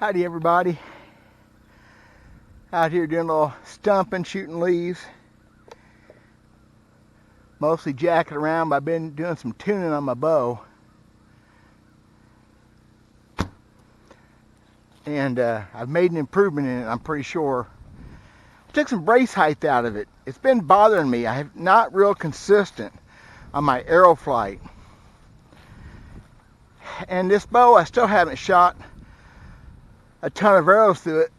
Howdy everybody. Out here doing a little stumping, shooting leaves. Mostly jacking around, but I've been doing some tuning on my bow. And I've made an improvement in it, I'm pretty sure. I took some brace height out of it. It's been bothering me. I'm not real consistent on my arrow flight. And this bow, I still haven't shot a ton of arrows through it.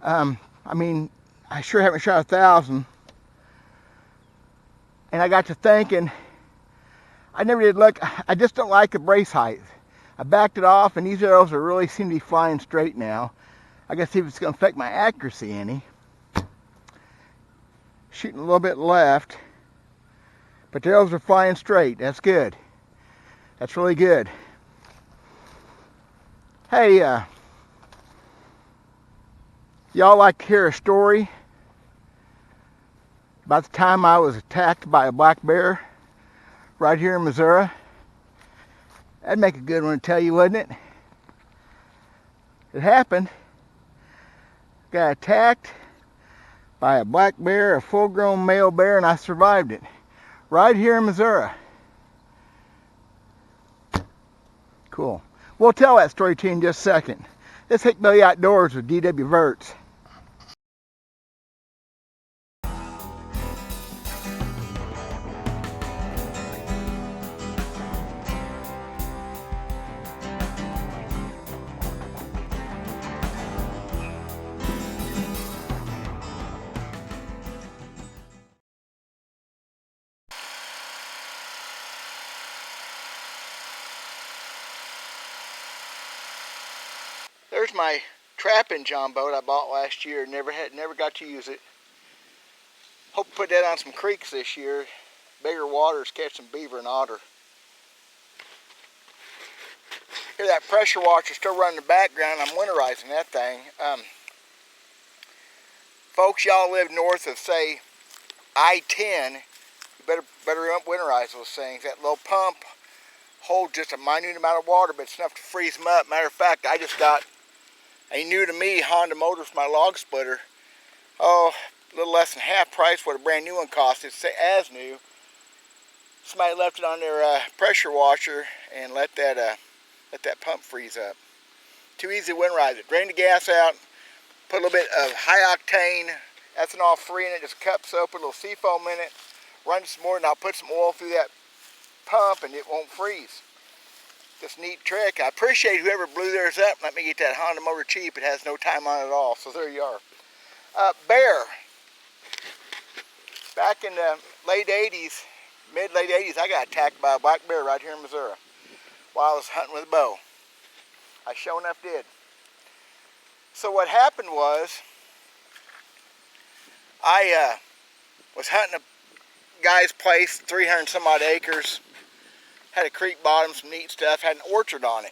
I mean, I sure haven't shot 1,000. And I got to thinking, I never did look, I just don't like the brace height. I backed it off, and these arrows are really seem to be flying straight now. I gotta see if it's gonna affect my accuracy any. Shooting a little bit left, but the arrows are flying straight. That's good. That's really good. Hey, y'all like to hear a story about the time I was attacked by a black bear right here in Missouri? That'd make a good one to tell you, wouldn't it? It happened. Got attacked by a black bear, a full-grown male bear, and I survived it right here in Missouri. Cool. We'll tell that story to you in just a second. Let's hit Billy Outdoors with D.W. Verts. There's my trapping John boat I bought last year. Never got to use it. Hope to put that on some creeks this year. Bigger waters, catch some beaver and otter. Hear that pressure washer still running in the background. I'm winterizing that thing. Folks, y'all live north of, say, I-10. You better winterize those things. That little pump holds just a minute amount of water, but it's enough to freeze them up. Matter of fact, I just got a new to me Honda motor for my log splitter. Oh, a little less than half price what a brand new one costs. It's as new. Somebody left it on their pressure washer and let that pump freeze up. Too easy to winterize it. Drain the gas out. Put a little bit of high octane ethanol free in it. Just a cup soap, put a little seafoam in it. Run some more, and I'll put some oil through that pump, and it won't freeze. This neat trick. I appreciate whoever blew theirs up. Let me get that Honda motor cheap. It has no time on it at all. So there you are. Bear. Back in the late 80s, mid-late 80s, I got attacked by a black bear right here in Missouri while I was hunting with a bow. I sure enough did. So what happened was, I was hunting a guy's place, 300 some odd acres. Had a creek bottom, some neat stuff, had an orchard on it.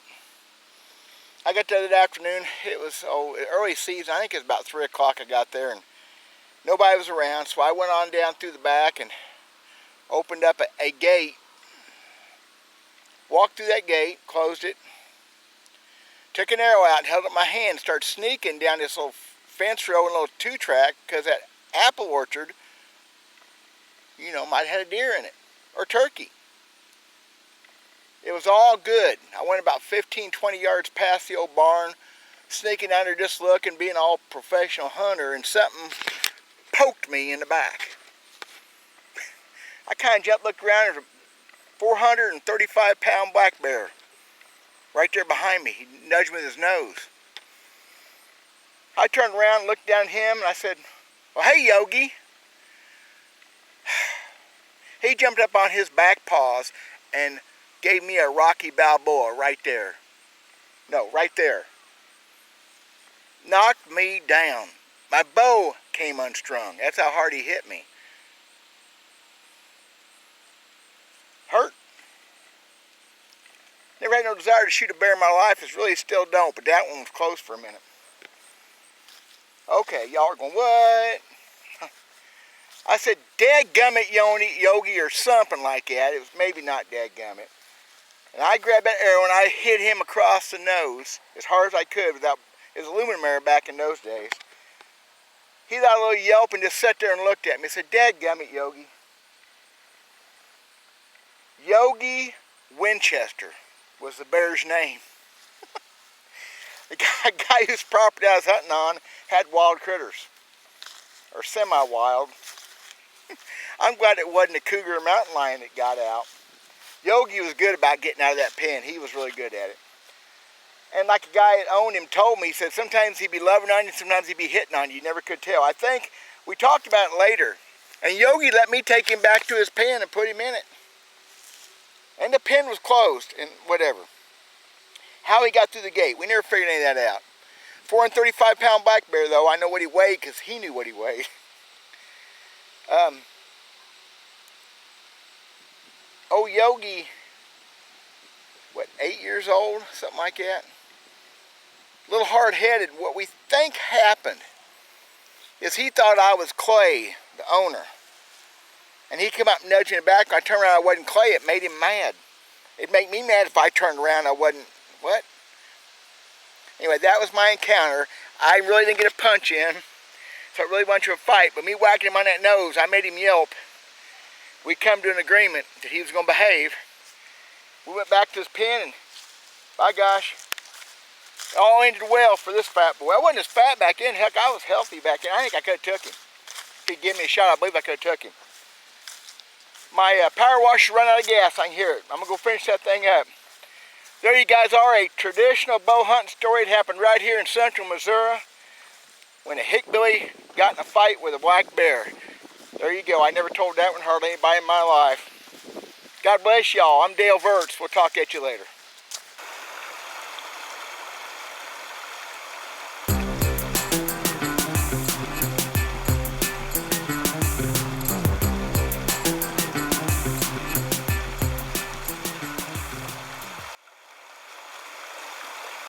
I got there that afternoon. It was early season. I think it was about 3 o'clock I got there, and nobody was around. So I went on down through the back and opened up a gate. Walked through that gate, closed it. Took an arrow out and held it in my hand. Started sneaking down this little fence row and little 2-track, because that apple orchard, you know, might have had a deer in it or turkey. It was all good. I went about 15, 20 yards past the old barn, sneaking down there just looking, being all professional hunter, and something poked me in the back. I kind of jumped, looked around, there's a 435-pound black bear right there behind me. He nudged me with his nose. I turned around and looked down at him, and I said, "Well, hey, Yogi." He jumped up on his back paws and gave me a Rocky Balboa right there. No, right there. Knocked me down. My bow came unstrung. That's how hard he hit me. Hurt. Never had no desire to shoot a bear in my life. I really still don't, but that one was close for a minute. Okay, y'all are going, what? I said, dadgummit, Yogi, or something like that. It was maybe not dadgummit. And I grabbed that arrow and I hit him across the nose as hard as I could without, it was aluminum arrow back in those days. He got a little yelp and just sat there and looked at me. He said, "Dadgummit, Yogi." Yogi Winchester was the bear's name. The guy whose property I was hunting on had wild critters, or semi-wild. I'm glad it wasn't a cougar or mountain lion that got out. Yogi was good about getting out of that pen. He was really good at it. And like a guy that owned him told me, he said sometimes he'd be loving on you, sometimes he'd be hitting on you. You never could tell. I think we talked about it later. And Yogi let me take him back to his pen and put him in it. And the pen was closed and whatever. How he got through the gate, we never figured any of that out. 435-pound black bear, though, I know what he weighed because he knew what he weighed. Oh, Yogi, what, 8 years old? Something like that. A little hard-headed. What we think happened is he thought I was Clay, the owner. And he came up nudging it back. When I turned around, I wasn't Clay. It made him mad. It'd make me mad if I turned around, I wasn't, what? Anyway, that was my encounter. I really didn't get a punch in, so it really went to a fight. But me whacking him on that nose, I made him yelp. We come to an agreement that he was going to behave. We went back to his pen, and by gosh, it all ended well for this fat boy. I wasn't as fat back then. Heck, I was healthy back then. I think I could have took him. If he'd given me a shot, I believe I could have took him. My power washer run out of gas. I can hear it. I'm going to go finish that thing up. There you guys are, a traditional bow hunting story. It happened right here in central Missouri when a hickbilly got in a fight with a black bear. There you go. I never told that one hardly anybody in my life. God bless y'all. I'm Dale Verts. We'll talk at you later.